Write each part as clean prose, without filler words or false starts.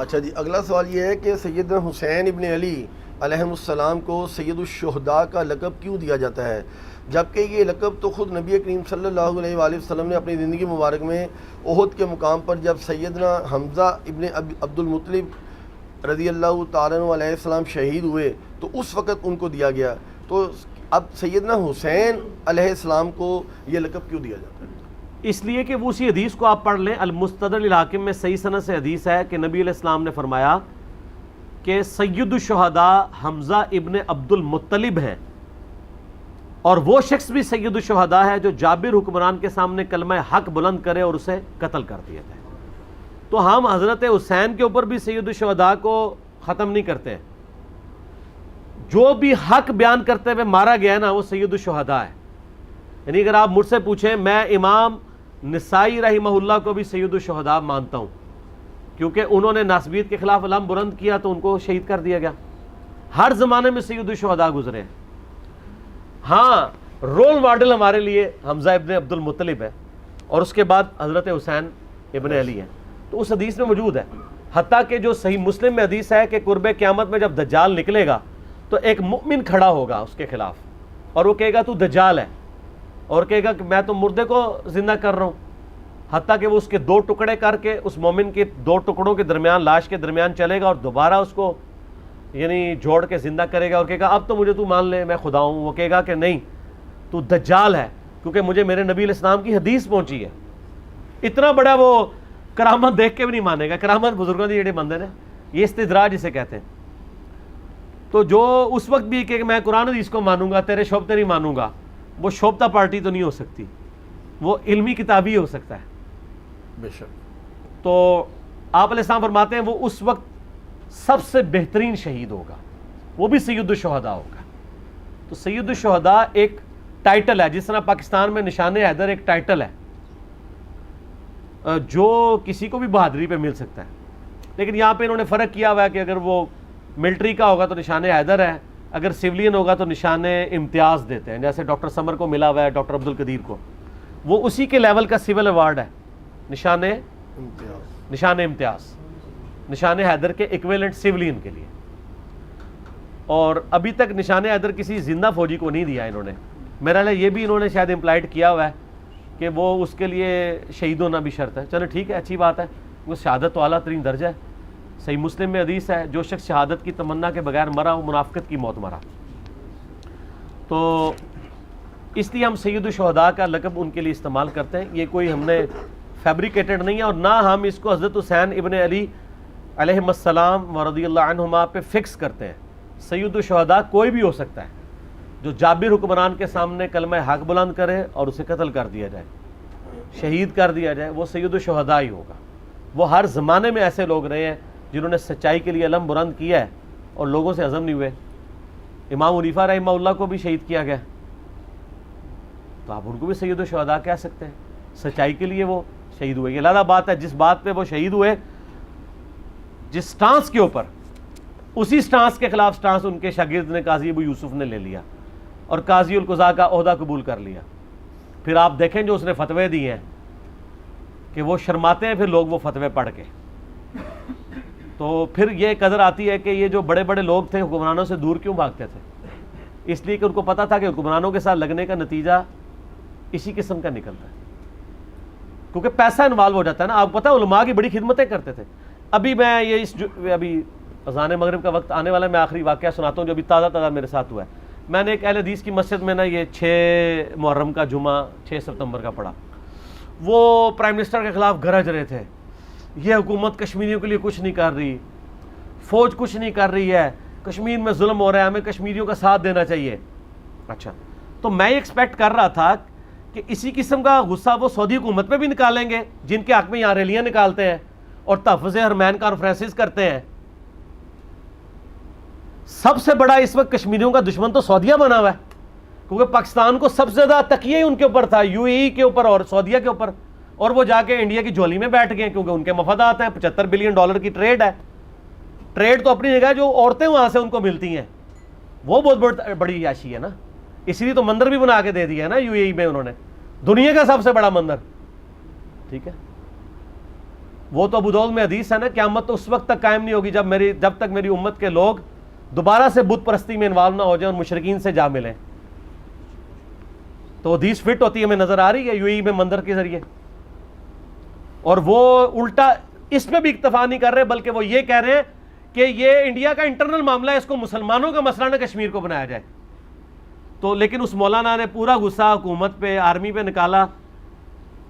اچھا جی، اگلا سوال یہ ہے کہ سیدنا حسین ابن علی علیہ السلام کو سید الشہداء کا لقب کیوں دیا جاتا ہے، جبکہ یہ لقب تو خود نبی کریم صلی اللہ علیہ وآلہ وسلم نے اپنی زندگی مبارک میں احد کے مقام پر جب سیدنا حمزہ ابن عبد المطلب رضی اللہ تعالیٰ عنہ علیہ السلام شہید ہوئے تو اس وقت ان کو دیا گیا، تو اب سیدنا حسین علیہ السلام کو یہ لقب کیوں دیا جاتا ہے؟ اس لیے کہ وہ اسی حدیث کو آپ پڑھ لیں، المستدرک للحاکم میں صحیح سند سے حدیث ہے کہ نبی علیہ السلام نے فرمایا کہ سید الشہداء حمزہ ابن عبد المطلب ہیں، اور وہ شخص بھی سید الشہداء ہے جو جابر حکمران کے سامنے کلمہ حق بلند کرے اور اسے قتل کر دیا جائے۔ تو ہم حضرت حسین کے اوپر بھی سید الشہداء کو ختم نہیں کرتے ہیں، جو بھی حق بیان کرتے ہوئے مارا گیا ہے نا وہ سید الشہداء ہے۔ یعنی اگر آپ مجھ سے پوچھیں، میں امام نسائی رحمہ اللہ کو بھی سید الشہداء مانتا ہوں، کیونکہ انہوں نے ناسبیت کے خلاف علم بلند کیا تو ان کو شہید کر دیا گیا۔ ہر زمانے میں سید الشہداء گزرے ہیں۔ ہاں، رول ماڈل ہمارے لیے حمزہ ابن عبد المطلب ہے، اور اس کے بعد حضرت حسین ابن علی ہے، تو اس حدیث میں موجود ہے۔ حتیٰ کہ جو صحیح مسلم میں حدیث ہے کہ قرب قیامت میں جب دجال نکلے گا تو ایک مؤمن کھڑا ہوگا اس کے خلاف، اور وہ کہے گا تو دجال ہے، اور کہے گا کہ میں تو مردے کو زندہ کر رہا ہوں، حتیٰ کہ وہ اس کے دو ٹکڑے کر کے اس مومن کے دو ٹکڑوں کے درمیان، لاش کے درمیان چلے گا اور دوبارہ اس کو یعنی جوڑ کے زندہ کرے گا، اور کہے گا اب تو مجھے تو مان لے میں خدا ہوں۔ وہ کہے گا کہ نہیں، تو دجال ہے، کیونکہ مجھے میرے نبی علیہ السلام کی حدیث پہنچی ہے۔ اتنا بڑا وہ کرامت دیکھ کے بھی نہیں مانے گا۔ کرامت بزرگوں کی جڑے بندے نے، یہ استدراج اسے کہتے ہیں۔ تو جو اس وقت بھی کہ میں قرآن حدیث کو مانوں گا، تیرے شعبتے نہیں مانوں گا، وہ شعبتہ پارٹی تو نہیں ہو سکتی، وہ علمی کتابی ہو سکتا ہے۔ بے شک۔ تو آپ علیہ السلام فرماتے ہیں وہ اس وقت سب سے بہترین شہید ہوگا، وہ بھی سید الشہداء ہوگا۔ تو سید الشہداء ایک ٹائٹل ہے، جس طرح پاکستان میں نشان حیدر ایک ٹائٹل ہے جو کسی کو بھی بہادری پہ مل سکتا ہے، لیکن یہاں پہ انہوں نے فرق کیا ہوا ہے کہ اگر وہ ملٹری کا ہوگا تو نشان حیدر ہے، اگر سیولین ہوگا تو نشان امتیاز دیتے ہیں، جیسے ڈاکٹر سمر کو ملا ہوا ہے، ڈاکٹر عبد القدیر کو، وہ اسی کے لیول کا سول ایوارڈ ہے، نشان امتیاز، نشان حیدر کے ایکویلنٹ سیولین کے لیے۔ اور ابھی تک نشان حیدر کسی زندہ فوجی کو نہیں دیا انہوں نے، میرا لئے یہ بھی انہوں نے شاید امپلائڈ کیا ہوا ہے کہ وہ اس کے لیے شہید ہونا بھی شرط ہے۔ چلو ٹھیک ہے، اچھی بات ہے، وہ شہادت تو اعلیٰ ترین درجہ ہے۔ صحیح مسلم میں حدیث ہے جو شخص شہادت کی تمنا کے بغیر مرا وہ منافقت کی موت مرا۔ تو اس لیے ہم سید الشہداء کا لقب ان کے لیے استعمال کرتے ہیں، یہ کوئی ہم نے فیبریکیٹڈ نہیں ہے، اور نہ ہم اس کو حضرت حسین ابن علی علیہ السلام و رضی اللہ عنہما پہ فکس کرتے ہیں۔ سید الشہداء کوئی بھی ہو سکتا ہے جو جابر حکمران کے سامنے کلمہ حق بلند کرے اور اسے قتل کر دیا جائے، شہید کر دیا جائے، وہ سید الشہداء ہی ہوگا۔ وہ ہر زمانے میں ایسے لوگ رہے ہیں جنہوں نے سچائی کے لیے علم بلند کیا ہے اور لوگوں سے ہضم نہیں ہوئے۔ امام حنیفہ رحمہ اللہ کو بھی شہید کیا گیا، تو آپ ان کو بھی سید الشہداء کہہ سکتے ہیں، سچائی کے لیے وہ شہید ہوئے۔ یہ علیحدہ بات ہے، جس بات پہ وہ شہید ہوئے، جس سٹانس کے اوپر، اسی سٹانس کے خلاف سٹانس ان کے شاگرد نے قاضی ابو یوسف نے لے لیا اور قاضی القضاء کا عہدہ قبول کر لیا۔ پھر آپ دیکھیں جو اس نے فتوے دیے ہیں کہ وہ شرماتے ہیں پھر لوگ وہ فتوے پڑھ کے، تو پھر یہ قدر آتی ہے کہ یہ جو بڑے بڑے لوگ تھے حکمرانوں سے دور کیوں بھاگتے تھے؟ اس لیے کہ ان کو پتہ تھا کہ حکمرانوں کے ساتھ لگنے کا نتیجہ اسی قسم کا نکلتا ہے، کیونکہ پیسہ انوالو ہو جاتا ہے نا۔ آپ پتہ علماء کی بڑی خدمتیں کرتے تھے۔ ابھی میں یہ ابھی اذان مغرب کا وقت آنے والا ہے، میں آخری واقعہ سناتا ہوں جو ابھی تازہ میرے ساتھ ہوا ہے۔ میں نے ایک اہل حدیث کی مسجد میں نا یہ 6 محرم کا جمعہ 6 ستمبر کا پڑھا، وہ پرائم منسٹر کے خلاف گرج رہے تھے، یہ حکومت کشمیریوں کے لیے کچھ نہیں کر رہی، فوج کچھ نہیں کر رہی ہے، کشمیر میں ظلم ہو رہا ہے، ہمیں کشمیریوں کا ساتھ دینا چاہیے۔ اچھا، تو میں یہ ایکسپیکٹ کر رہا تھا کہ اسی قسم کا غصہ وہ سعودی حکومت پہ بھی نکالیں گے جن کے حق میں یہاں ریلیاں نکالتے ہیں اور تحفظ حرمین کانفرنسز کرتے ہیں۔ سب سے بڑا اس وقت کشمیریوں کا دشمن تو سعودیہ بنا ہوا ہے، کیونکہ پاکستان کو سب سے زیادہ تکیہ ہی ان کے اوپر تھا، یو اے ای کے اوپر اور سعودیہ کے اوپر، اور وہ جا کے انڈیا کی جھولی میں بیٹھ گئے کیونکہ ان کے مفادات ہیں۔ $75 بلین کی ٹریڈ ہے، ٹریڈ تو اپنی جگہ، جو عورتیں وہاں سے ان کو ملتی ہیں وہ بہت بڑی عیاشی ہے نا، اسی لیے تو مندر بھی بنا کے دے دیا ہے نا یو اے ای میں انہوں نے، دنیا کا سب سے بڑا مندر، ٹھیک ہے۔ وہ تو ابو داؤد میں حدیث ہے نا، قیامت تو اس وقت تک قائم نہیں ہوگی جب تک میری امت کے لوگ دوبارہ سے بت پرستی میں انوالو نہ ہو جائیں اور مشرکین سے جا ملیں. تو حدیث فٹ ہوتی ہے، ہمیں نظر آ رہی ہے UAE میں مندر کے ذریعے. اور وہ الٹا اس میں بھی اکتفا نہیں کر رہے، بلکہ وہ یہ کہہ رہے ہیں کہ یہ انڈیا کا انٹرنل معاملہ ہے، اس کو مسلمانوں کا مسئلہ نہ کشمیر کو بنایا جائے. تو لیکن اس مولانا نے پورا غصہ حکومت پہ، آرمی پہ نکالا.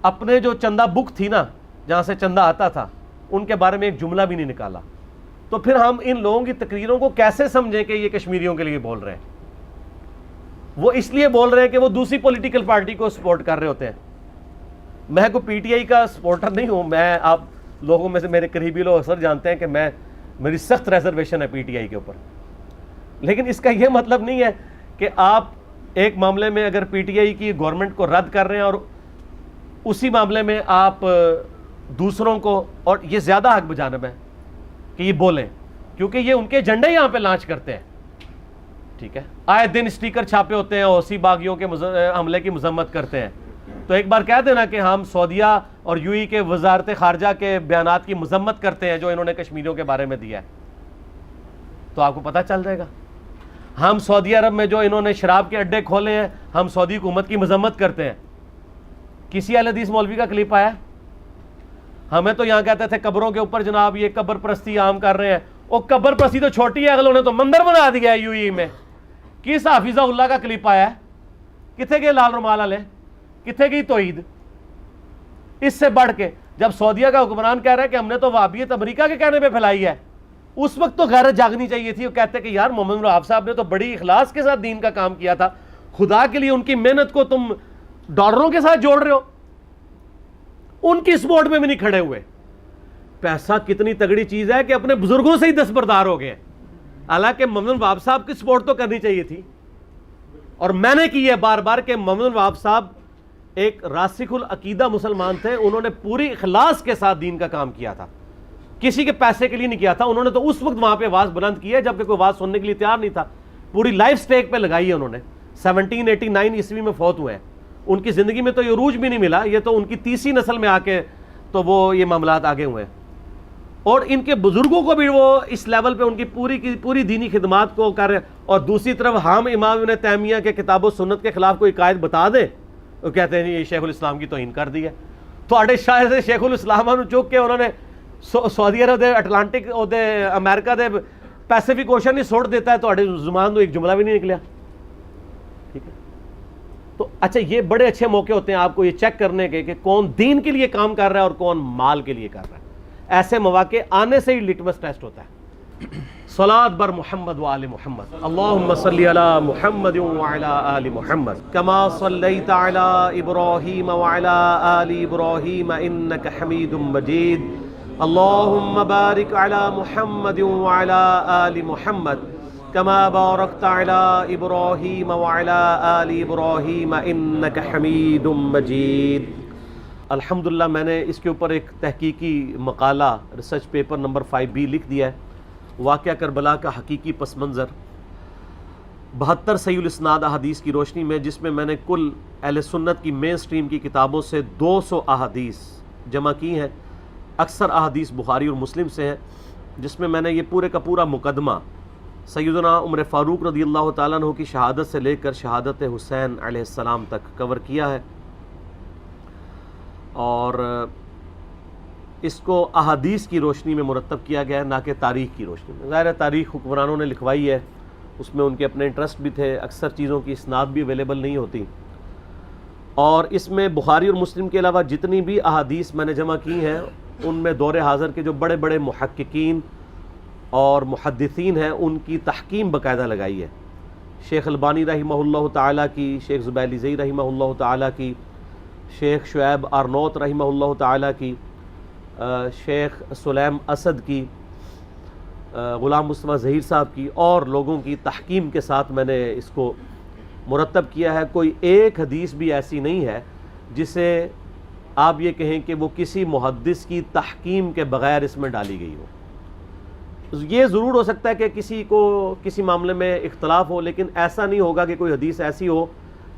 اپنے جو چندہ بک تھی نا، جہاں سے چندہ آتا تھا، ان کے بارے میں ایک جملہ بھی نہیں نکالا. تو پھر ہم ان لوگوں کی تقریروں کو کیسے سمجھیں کہ یہ کشمیریوں کے لیے بول رہے ہیں؟ وہ اس لیے بول رہے ہیں کہ وہ دوسری پولیٹیکل پارٹی کو سپورٹ کر رہے ہوتے ہیں. میں کوئی PTI کا سپورٹر نہیں ہوں. میں آپ لوگوں میں سے میرے قریبی لوگ اکثر جانتے ہیں کہ میری سخت ریزرویشن ہے PTI کے اوپر. لیکن اس کا یہ مطلب نہیں ہے کہ آپ ایک معاملے میں اگر PTI کی گورنمنٹ کو رد کر رہے ہیں اور اسی معاملے میں آپ دوسروں کو، اور یہ زیادہ حق بجانب ہے کہ یہ بولیں، کیونکہ یہ ان کے ایجنڈے یہاں پہ لانچ کرتے ہیں. ٹھیک ہے، آئے دن اسٹیکر چھاپے ہوتے ہیں، حوثی باغیوں کے حملے کی مذمت کرتے ہیں. تو ایک بار کہہ دینا کہ ہم سعودیہ اور UAE کے وزارت خارجہ کے بیانات کی مذمت کرتے ہیں جو انہوں نے کشمیریوں کے بارے میں دیا ہے، تو آپ کو پتہ چل جائے گا. ہم سعودی عرب میں جو انہوں نے شراب کے اڈے کھولے ہیں، ہم سعودی حکومت کی مذمت کرتے ہیں. کسی اہل حدیث مولوی کا کلپ آیا؟ ہمیں تو یہاں کہتے تھے قبروں کے اوپر جناب یہ قبر پرستی عام کر رہے ہیں. وہ قبر پرستی تو چھوٹی ہے، اگلوں نے تو مندر بنا دیا ہے UAE میں. کس حافظہ اللہ کا کلپ آیا ہے؟ کتنے گئے لال رومال والے؟ کتنے گئی توحید؟ اس سے بڑھ کے جب سعودیہ کا حکمران کہہ رہا ہے کہ ہم نے تو وہابیت امریکہ کے کہنے پہ پھیلائی ہے، اس وقت تو غیرت جاگنی چاہیے تھی. وہ کہتے کہ یار محمد وہاب صاحب نے تو بڑی اخلاص کے ساتھ دین کا کام کیا تھا، خدا کے لیے ان کی محنت کو تم ڈالروں کے ساتھ جوڑ رہے ہو. ان کی سپورٹ میں بھی نہیں کھڑے ہوئے. پیسہ کتنی تگڑی چیز ہے کہ اپنے بزرگوں سے ہی دستبردار ہو گئے. حالانکہ محمد وہاب صاحب کی سپورٹ تو کرنی چاہیے تھی، اور میں نے کی ہے بار بار کہ محمد وہاب صاحب ایک راسخ العقیدہ مسلمان تھے. انہوں نے پوری اخلاص کے ساتھ دین کا کام کیا تھا، کسی کے پیسے کے لیے نہیں کیا تھا. انہوں نے تو اس وقت وہاں پہ آواز بلند کی ہے جبکہ کوئی آواز سننے کے لیے تیار نہیں تھا. پوری لائف سٹیک پہ لگائی ہے انہوں نے. 1789 عیسوی میں فوت ہوئے ہیں. ان کی زندگی میں تو یہ عروج بھی نہیں ملا. یہ تو ان کی تیسری نسل میں آ کے تو وہ یہ معاملات آگے ہوئے ہیں. اور ان کے بزرگوں کو بھی وہ اس لیول پہ ان کی پوری دینی خدمات کو کر رہے ہیں. اور دوسری طرف ہم امام ابن تیمیہ کے کتاب و سنت کے خلاف کوئی قائد بتا دیں، وہ کہتے ہیں یہ شیخ الاسلام کی توہین کر دی ہے. تو شاید سے شیخ الاسلام چک کے انہوں نے سعودی عرب دے اٹلانٹک دے امریکہ دے پیسیفک اوشن ہی سوٹ دیتا ہے. تو زبان تو ایک جملہ بھی نہیں نکلیا. ٹھیک ہے، تو اچھا یہ بڑے اچھے موقع ہوتے ہیں آپ کو یہ چیک کرنے کے کہ کون دین کے لیے کام کر رہا ہے اور کون مال کے لیے کر رہا ہے. ایسے مواقع آنے سے ہی لٹمس ٹیسٹ ہوتا ہے. صلاۃ بر محمد و آل محمد. اللہم صلی علی محمد و علی آل محمد کما صلیت علی ابراہیم و علی آل ابراہیم انک حمید مجید. اللہم بارک علی محمد و علی آل محمد کما بارکت علی ابراہیم و علی آل ابراہیم انک حمید مجید. الحمدللہ میں نے اس کے اوپر ایک تحقیقی مقالہ ریسرچ پیپر نمبر 5B لکھ دیا ہے، واقعہ کربلا کا حقیقی پس منظر 72 صحیح الاسناد احادیث کی روشنی میں، جس میں میں نے کل اہل سنت کی مین سٹریم کی کتابوں سے 200 احادیث جمع کی ہیں. اکثر احادیث بخاری اور مسلم سے ہیں، جس میں میں نے یہ پورے کا پورا مقدمہ سیدنا عمر فاروق رضی اللہ تعالیٰ عنہ کی شہادت سے لے کر شہادت حسین علیہ السلام تک کور کیا ہے. اور اس کو احادیث کی روشنی میں مرتب کیا گیا ہے، نہ کہ تاریخ کی روشنی میں. ظاہر ہے تاریخ حکمرانوں نے لکھوائی ہے، اس میں ان کے اپنے انٹرسٹ بھی تھے، اکثر چیزوں کی اسناد بھی اویلیبل نہیں ہوتی. اور اس میں بخاری اور مسلم کے علاوہ جتنی بھی احادیث میں نے جمع کی ہیں ان میں دور حاضر کے جو بڑے بڑے محققین اور محدثین ہیں ان کی تحکیم باقاعدہ لگائی ہے. شیخ البانی رحمہ اللہ تعالیٰ کی، شیخ زبیلی زئی رحمہ اللہ تعالیٰ کی، شیخ شعیب آرنوت رحمہ اللہ تعالیٰ کی، شیخ سلیم اسد کی، غلام مصطفیٰ ظہیر صاحب کی، اور لوگوں کی تحکیم کے ساتھ میں نے اس کو مرتب کیا ہے. کوئی ایک حدیث بھی ایسی نہیں ہے جسے آپ یہ کہیں کہ وہ کسی محدث کی تحکیم کے بغیر اس میں ڈالی گئی ہو. یہ ضرور ہو سکتا ہے کہ کسی کو کسی معاملے میں اختلاف ہو، لیکن ایسا نہیں ہوگا کہ کوئی حدیث ایسی ہو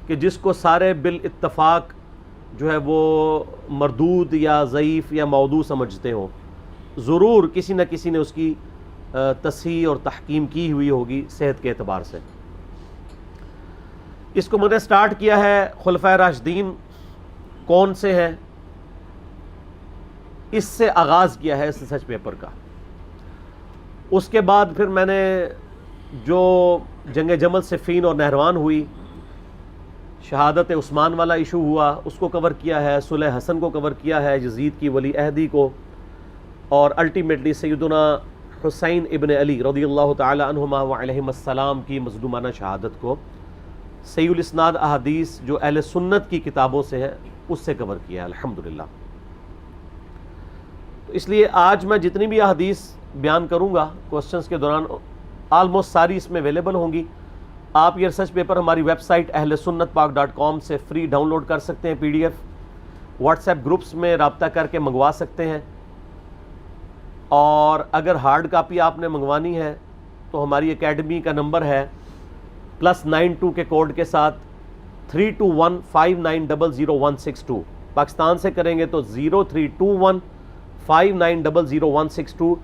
کہ جس کو سارے بالاتفاق جو ہے وہ مردود یا ضعیف یا موضوع سمجھتے ہوں، ضرور کسی نہ کسی نے اس کی تصحیح اور تحکیم کی ہوئی ہوگی صحت کے اعتبار سے۔ اس کو میں نے سٹارٹ کیا ہے خلفائے راشدین کون سے ہیں، اس سے آغاز کیا ہے اس ریسرچ پیپر کا۔ اس کے بعد پھر میں نے جو جنگ جمل صفین اور نہروان ہوئی، شہادت عثمان والا ایشو ہوا، اس کو کور کیا ہے، صلح حسن کو کور کیا ہے، یزید کی ولی عہدی کو، اور الٹیمیٹلی سیدنا حسین ابن علی رضی اللہ تعالی عنہما و علیہم السلام کی مظلومانہ شہادت کو صحیح الاسناد احادیث جو اہل سنت کی کتابوں سے ہے اس سے کور کیا ہے الحمدللہ۔ تو اس لیے آج میں جتنی بھی احادیث بیان کروں گا کوسچنز کے دوران آلموسٹ ساری اس میں اویلیبل ہوں گی۔ آپ یہ ریسرچ پیپر ہماری ویب سائٹ ahlsunnatpak.com سے فری ڈاؤن لوڈ کر سکتے ہیں، PDF، واٹس ایپ گروپس میں رابطہ کر کے منگوا سکتے ہیں، اور اگر ہارڈ کاپی آپ نے منگوانی ہے تو ہماری اکیڈمی کا نمبر ہے +92 کے کوڈ کے ساتھ 3215900162۔ پاکستان سے کریں گے تو 0321590162۔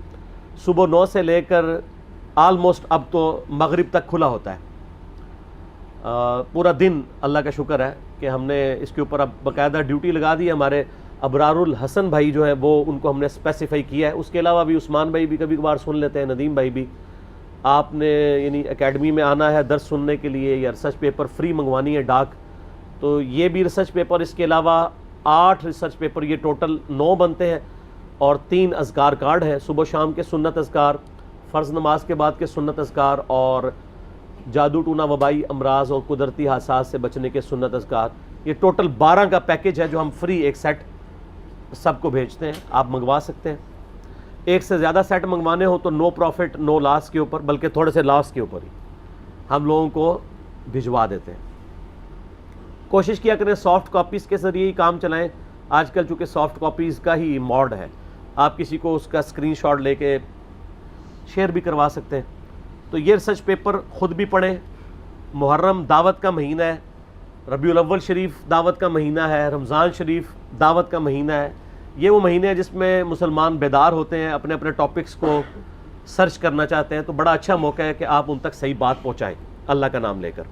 صبح 9 سے لے کر آلموسٹ اب تو مغرب تک کھلا ہوتا ہے، پورا دن۔ اللہ کا شکر ہے کہ ہم نے اس کے اوپر اب باقاعدہ ڈیوٹی لگا دی ہے۔ ہمارے ابرار الحسن بھائی جو ہے وہ ان کو ہم نے اسپیسیفائی کیا ہے، اس کے علاوہ بھی عثمان بھائی بھی کبھی کبھار سن لیتے ہیں، ندیم بھائی بھی۔ آپ نے یعنی اکیڈمی میں آنا ہے درس سننے کے لیے یا ریسرچ پیپر فری منگوانی ہے ڈاک، تو یہ بھی ریسرچ پیپر، اس کے علاوہ 8 ریسرچ پیپر، یہ ٹوٹل 9 بنتے ہیں، اور 3 اذکار کارڈ ہیں، صبح شام کے سنت اذکار، فرض نماز کے بعد کے سنت اذکار، اور جادو ٹونا وبائی امراض اور قدرتی حادثات سے بچنے کے سنت اذکار۔ یہ ٹوٹل 12 کا پیکج ہے جو ہم فری ایک سیٹ سب کو بھیجتے ہیں، آپ منگوا سکتے ہیں۔ ایک سے زیادہ سیٹ منگوانے ہو تو نو پروفٹ نو لاس کے اوپر، بلکہ تھوڑے سے لاس کے اوپر ہی ہم لوگوں کو بھجوا دیتے ہیں۔ کوشش کیا کریں سافٹ کاپیز کے ذریعے ہی کام چلائیں، آج کل چونکہ سافٹ کاپیز کا ہی موڈ ہے، آپ کسی کو اس کا اسکرین شاٹ لے کے شیئر بھی کروا سکتے ہیں۔ تو یہ ریسرچ پیپر خود بھی پڑھیں۔ محرم دعوت کا مہینہ ہے، ربیع الاول شریف دعوت کا مہینہ ہے، رمضان شریف دعوت کا مہینہ ہے۔ یہ وہ مہینے ہیں جس میں مسلمان بیدار ہوتے ہیں، اپنے اپنے ٹاپکس کو سرچ کرنا چاہتے ہیں، تو بڑا اچھا موقع ہے کہ آپ ان تک صحیح بات پہنچائیں اللہ کا نام لے کر۔